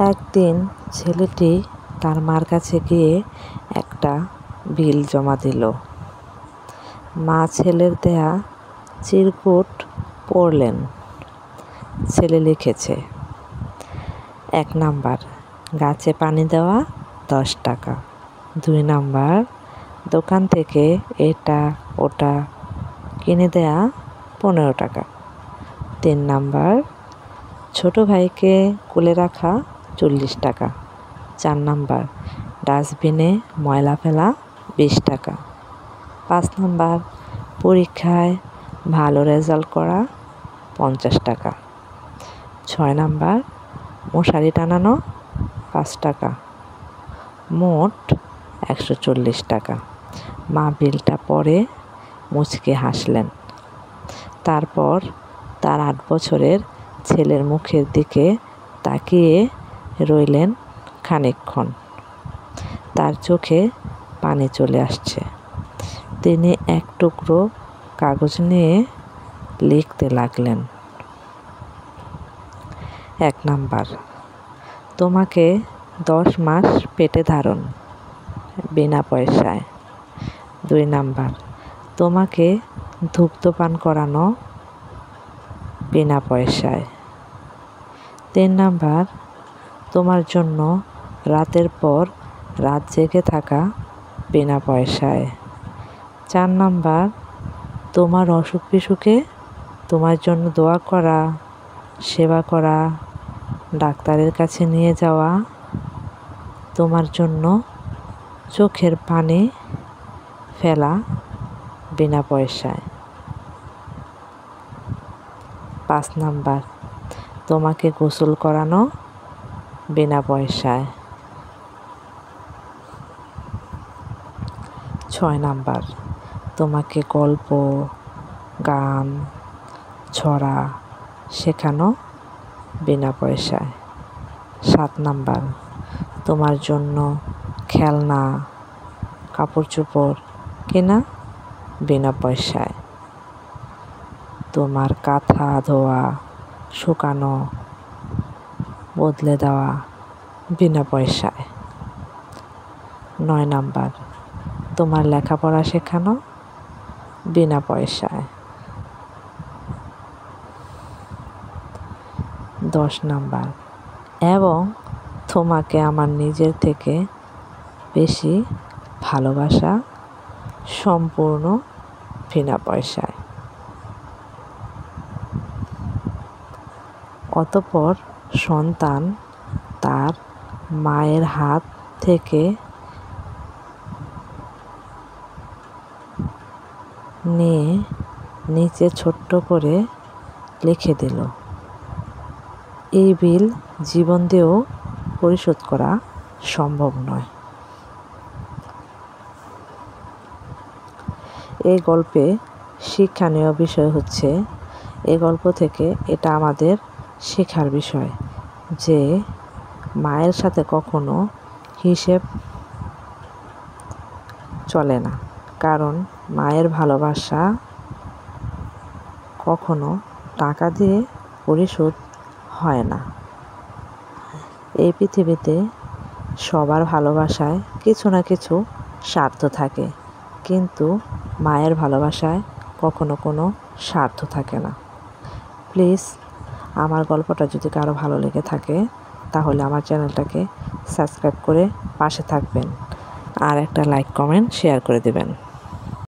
একদিন ছেলেটি তার মার কাছে গিয়ে একটা বিল জমা দিল। মা ছেলের দেয়া চিরকুট পড়লেন। ছেলে লিখেছে, 1 নাম্বার গাছে পানি দেওয়া 10 টাকা, 2 নাম্বার দোকান থেকে এটা ওটা কিনে দেয়া 15 টাকা, 3 নাম্বার ছোট ভাইকে কোলে রাখা 40 টাকা, 4 নাম্বার ডাস্টবিনে ময়লা ফেলা 20 টাকা, 5 নাম্বার পরীক্ষায় ভালো রেজাল্ট করা 50 টাকা, 6 নাম্বার মশারি টানানো 5 টাকা, মোট 140 টাকা। মা বিলটা পড়ে মুচকে হাসলেন। তারপর তার 8 বছরের ছেলের মুখের দিকে তাকিয়ে রইলেন খানিকক্ষণ। তার চোখে পানি চলে আসছে। তিনি এক টুকরো কাগজ নিয়ে লিখতে লাগলেন। 1 নাম্বার তোমাকে 10 মাস পেটে ধারণ, বিনা পয়সায়। 2 নাম্বার তোমাকে ধূমপান করানো, বিনা পয়সায়। 3 নাম্বার তোমার জন্য রাতের পর রাত জেগে থাকা, বিনা পয়সায়। 4 নাম্বার তোমার অসুখ বিসুখে তোমার জন্য দোয়া করা, সেবা করা, ডাক্তারের কাছে নিয়ে যাওয়া, তোমার জন্য চোখের পানি ফেলা, বিনা পয়সায়। 5 নাম্বার তোমাকে গোসল করানো, বিনা পয়সায়। 6 নাম্বার তোমাকে গল্প, গান, ছড়া শেখানো, বিনা পয়সায়। 7 নাম্বার তোমার জন্য খেলনা, কাপড় চোপড় কেনা, বিনা পয়সায়। তোমার কাঁথা ধোয়া, শুকানো, বদলে দেওয়া, বিনা পয়সায়। 9 নাম্বার তোমার লেখাপড়া শেখানো, বিনা পয়সায়। 10 নাম্বার এবং তোমাকে আমার নিজের থেকে বেশি ভালোবাসা, সম্পূর্ণ বিনা পয়সায়। অতঃপর সন্তান তার মায়ের হাত থেকে নিয়ে নিচে ছোট্ট করে লিখে দিল, এই বিল জীবন দিয়েও পরিশোধ করা সম্ভব নয়। এই গল্পে শিক্ষণীয় বিষয় হচ্ছে, এই গল্প থেকে এটা আমাদের শেখার বিষয় যে মায়ের সাথে কখনো হিসেব চলে না, কারণ মায়ের ভালোবাসা কখনো টাকা দিয়ে পরিশোধ হয় না। এই পৃথিবীতে সবার ভালোবাসায় কিছু না কিছু স্বার্থ থাকে, কিন্তু মায়ের ভালোবাসায় কখনো কোনো স্বার্থ থাকে না। প্লিজ আমার গল্পটা যদি কারো ভালো লেগে থাকে তাহলে আমার চ্যানেলটাকে সাবস্ক্রাইব করে পাশে থাকবেন আর একটা লাইক, কমেন্ট, শেয়ার করে দেবেন।